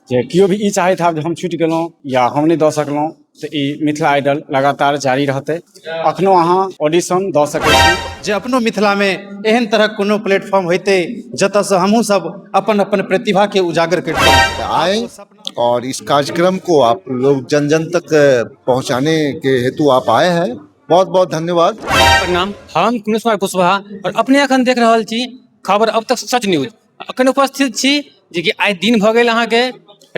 जे केओ भी ई चाहैत हैब जे हम छुटि गेलहुँ या हम नहि दऽ सकलहुँ तऽ ई मिथिला आइडल लगातार जारी रहतै। अखनो अहाँ ऑडिशन दऽ सकै छी। जे अपनो मिथिला में एहन तरह कोनो प्लेटफॉर्म होते जतऽ हमहूँ सब अपन अपन प्रतिभा के उजागर करते आए और इस कार्यक्रम को आप लोग जन जन तक पहुंचाने के हेतु आप आए हैं। बहुत बहुत धन्यवाद। प्रणाम, हम कुमेश कुमार कुशवाहा और अपने अखन देख रहल छी खबर अब तक सच न्यूज। अखन उपस्थित छी जे कि आइ दिन भऽ गेल अहाँके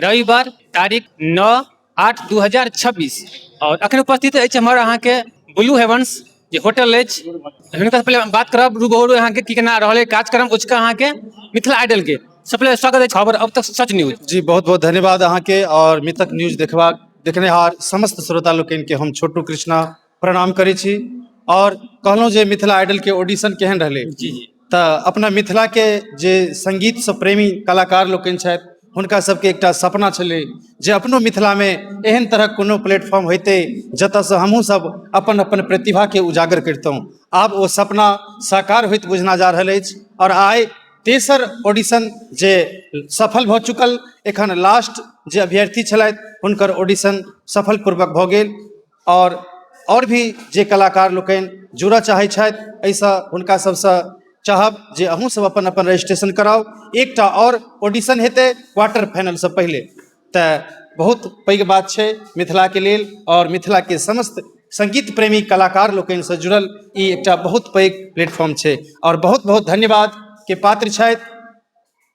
रविवार तारीख 9/8/2026 और अखन उपस्थित अछि हमर अहाँके ब्लू हेवंस जे होटल अछि। हुनका से पहले बात करब रूबरू अहाँके की केना रहल है कार्यक्रम उचका अहाँके मिथिला आइडल के। सबसे पहले स्वागत अछि खबर अब तक सच न्यूज। जी बहुत बहुत धन्यवाद अहाँ के और मितक न्यूज देखनेहार समस्त श्रोता लोकनि के हम छोटू कृष्णा प्रणाम करै छी और कहलहुँ जे मिथिला आइडल के ऑडिशन केहन रहलै। जी जी तऽ अपना मिथिला के जे संगीत से प्रेमी कलाकार लोकनि छथि हुनका सबके एकटा सपना छलै जे अपनो मिथिला में एहन तरह कोनो प्लेटफॉर्म होते जतऽ से हमहूँ सब अपन अपन प्रतिभा के उजागर करितहुँ। आब ओ सपना साकार होइत बुझना जा रहल अछि और आइ तेसर ऑडिशन जे सफल भऽ चुकल। एखन लास्ट जे अभ्यर्थी छलथि हुनकर ऑडिशन सफल पूर्वक भऽ गेल और भी जे कलाकार लोकनि जुड़ऽ चाहै छथि एहिसँ हुनका सबसँ चाहब जे अहूँ सब अपन अपन रजिस्ट्रेशन कराउ। एकटा और ऑडिशन हेतै क्वार्टर फाइनल से पहले, तऽ बहुत पैघ बात छै मिथिला के लेल और मिथिला के समस्त संगीत प्रेमी कलाकार लोकनि से जुड़ल ई एकटा बहुत पैघ प्लेटफॉर्म छै और बहुत बहुत धन्यवाद के पात्र छथि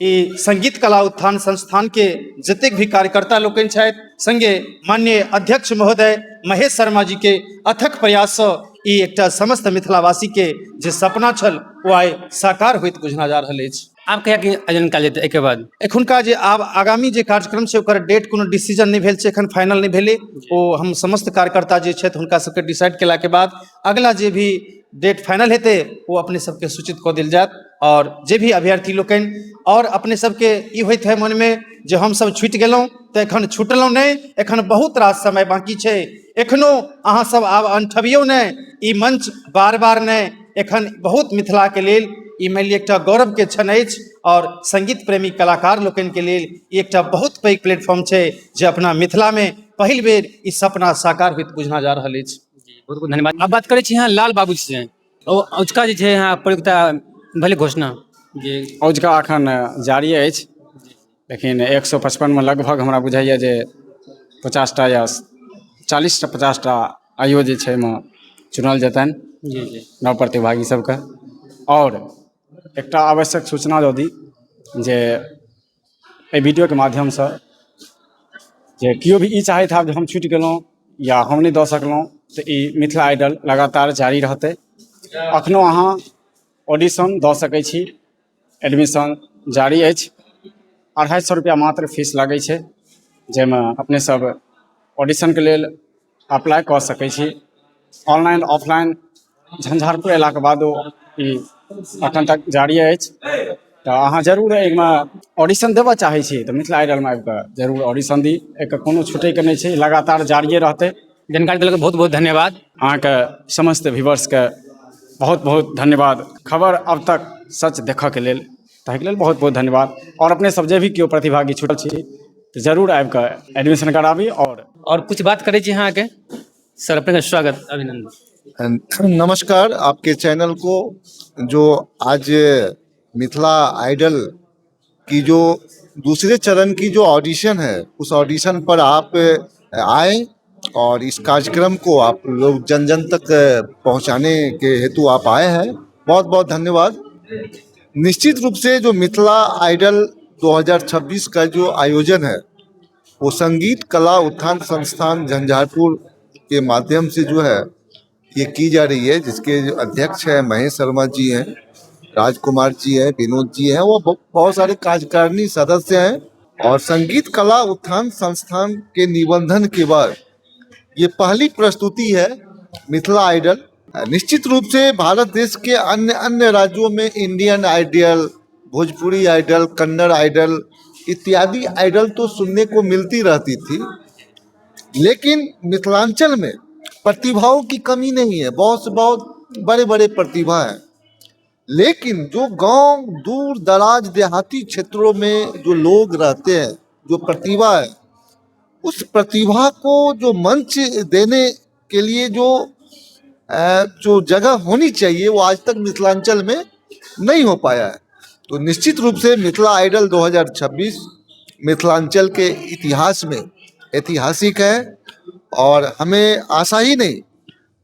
ई संगीत कला उत्थान संस्थान के जतेक भी कार्यकर्ता लोकनि छथि संगे माननीय अध्यक्ष महोदय महेश शर्मा जी के अथक प्रयास सँ ई एकटा समस्त मिथिलावासी के जे सपना छल ओ आइ साकार होइत बुझना जा रहल अछि। आब कहिया कि आयोजन कयल जेतै एहिके बाद? एखुनका जे आब आगामी जे कार्यक्रम छै ओकर डेट कोनो डिसीजन नहि भेल छै, एखन फाइनल नहि भेलै। ओ हम समस्त कार्यकर्ता जे छथि हुनका सबके डिसाइड केलाके बाद अगला जे भी डेट फाइनल हेतै ओ अपने सबके सूचित कऽ देल जायत। और जे भी अभ्यर्थी लोकनि और अपने सबके ई होइत है मन में जे हमसब छूटि गेलहुँ तऽ एखन छूटलहुँ नहि, एखन बहुत रास समय बाकी छै। एखनो अहाँ सब आब अनठबियौ नहि, ई मंच बार बार नहि, एखन बहुत मिथिला के लेल ई मानि लिअ एकटा गौरव के क्षण अछि और संगीत प्रेमी कलाकार लोकनि के लेल ई एकटा बहुत पैघ प्लेटफॉर्म छै जे अपना मिथिला में पहिल बेर ई सपना साकार होइत बुझना जा रहल अछि। बहुत बहुत धन्यवाद। अब बात करै छी यहाँ लाल बाबू से ओ औजका जे छै यहाँ प्रतियोगिता भेलै घोषणा जे औजका अखन जारी अछि, लेकिन 155 में लगभग हमरा बुझाइए जे 50टा या 40टा 50टा आइयो जे छै एहिमे चुनल जेतनि जी जी नव प्रतिभागी सबके। और एकटा आवश्यक सूचना दऽ दी जे एहि वीडियोके माध्यमसँ जे केओ भी ई चाहैत हैब जे हम छुटि गेलहुँ या हम नहि दऽ सकलहुँ तऽ ई मिथिला आइडल लगातार जारी रहतै। अखनो अहाँ ऑडिशन दऽ सकै छी, एडमिशन जारी अछि। 250 रुपैआ मात्र फीस लागै छै जाहिमे अपने सब ऑडिशनके लेल अप्लाई कऽ सकै छी। ऑनलाइन ऑफलाइन झंझारपुर अयलाके बादो ई एखन तक जारी अछि। तऽ अहाँ जरूर एहिमे ऑडिशन देबऽ चाहै छी तऽ मिथिला आइडलमे आबि कऽ जरूर ऑडिशन दी, एकर कोनो छूटैके नहि छै, लगातार जारिए रहतै। जानकारी देलक बहुत बहुत धन्यवाद। अहाँके समस्त व्यूवर्सके बहुत बहुत धन्यवाद। खबर अब तक सच देखऽके लेल ताहिके लेल बहुत बहुत धन्यवाद। और अपने सब जे भी केओ प्रतिभागी छूटल छी तऽ जरूर आबि कऽ एडमिशन कराबी। और कुछ बात करै छी अहाँके सर, अपने स्वागत अभिनंदन। नमस्कार आपके चैनल को। जो आज मिथिला आइडल की जो दूसरे चरण की जो ऑडिशन है उस ऑडिशन पर आप आए और इस कार्यक्रम को आप लोग जन जन तक पहुंचाने के हेतु आप आए हैं। बहुत बहुत धन्यवाद। निश्चित रूप से जो मिथिला आइडल 2026 का जो आयोजन है वो संगीत कला उत्थान संस्थान झंझारपुर के माध्यम से जो है ये की जा रही है, जिसके जो अध्यक्ष हैं महेश शर्मा जी हैं, राजकुमार जी हैं, विनोद जी हैं, वो बहुत सारे कार्यकारिणी सदस्य हैं। और संगीत कला उत्थान संस्थान के निबंधन के बाद ये पहली प्रस्तुति है मिथिला आइडल। निश्चित रूप से भारत देश के अन्य अन्य राज्यों में Indian idol, Bhojpuri idol, Kannada idol इत्यादि आइडल तो सुनने को मिलती रहती थी, लेकिन मिथिलांचल में प्रतिभाओं की कमी नहीं है। बहुत से बहुत बड़े बड़े प्रतिभा हैं, लेकिन जो गांव दूर दराज देहाती क्षेत्रों में जो लोग रहते हैं जो प्रतिभा है, उस प्रतिभा को जो मंच देने के लिए जो जगह होनी चाहिए वो आज तक मिथिलांचल में नहीं हो पाया है। तो निश्चित रूप से मिथिला आइडल 2026 मिथिलांचल के इतिहास में ऐतिहासिक है और हमें आशा ही नहीं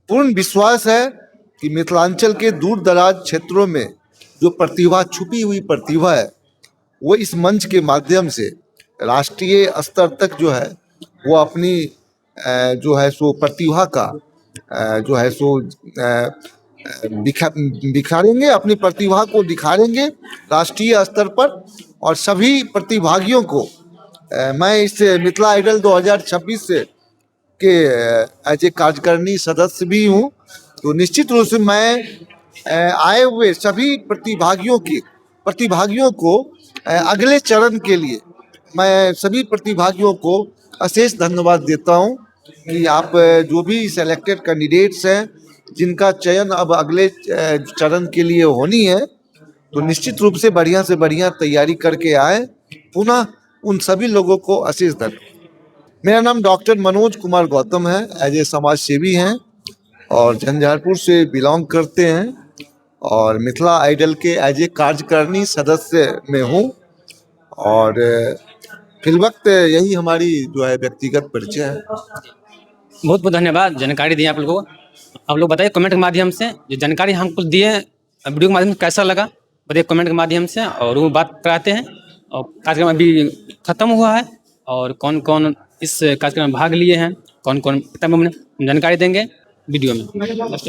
पूर्ण विश्वास है कि मिथिलांचल के दूर दराज क्षेत्रों में जो प्रतिभा, छुपी हुई प्रतिभा है, वो इस मंच के माध्यम से राष्ट्रीय स्तर तक जो है वो अपनी जो है सो प्रतिभा का जो है सो दिखाएंगे, अपनी प्रतिभा को दिखाएंगे राष्ट्रीय स्तर पर। और सभी प्रतिभागियों को मैं इस मिथिला आइडल 2026 से के एज ए कार्यकारिणी सदस्य भी हूँ। तो निश्चित रूप से मैं आए हुए सभी प्रतिभागियों को अगले चरण के लिए मैं सभी प्रतिभागियों को अशेष धन्यवाद देता हूँ कि आप जो भी सेलेक्टेड कैंडिडेट्स हैं जिनका चयन अब अगले चरण के लिए होनी है, तो निश्चित रूप से बढ़िया तैयारी करके आए। पुनः उन सभी लोगों को अशेष धन्यवाद। मेरा नाम डॉक्टर मनोज कुमार गौतम है, एज ए समाज सेवी हैं और झंझारपुर से बिलोंग करते हैं और मिथिला आइडल के एज ए कार्यकारिणी सदस्य में हूँ। और फिलवक्त यही हमारी जो है व्यक्तिगत परिचय है। बहुत बहुत धन्यवाद जानकारी दी आप लोगों को। आप लोग बताइए कमेंट के माध्यम से जो जानकारी हमको दिए वीडियो के माध्यम से कैसा लगा, बताइए कमेंट के माध्यम से। और वो बात कराते हैं और कार्यक्रम अभी खत्म हुआ है और कौन कौन इस कार्यक्रम में भाग लिए हैं, कौन कौन जानकारी देंगे वीडियो में।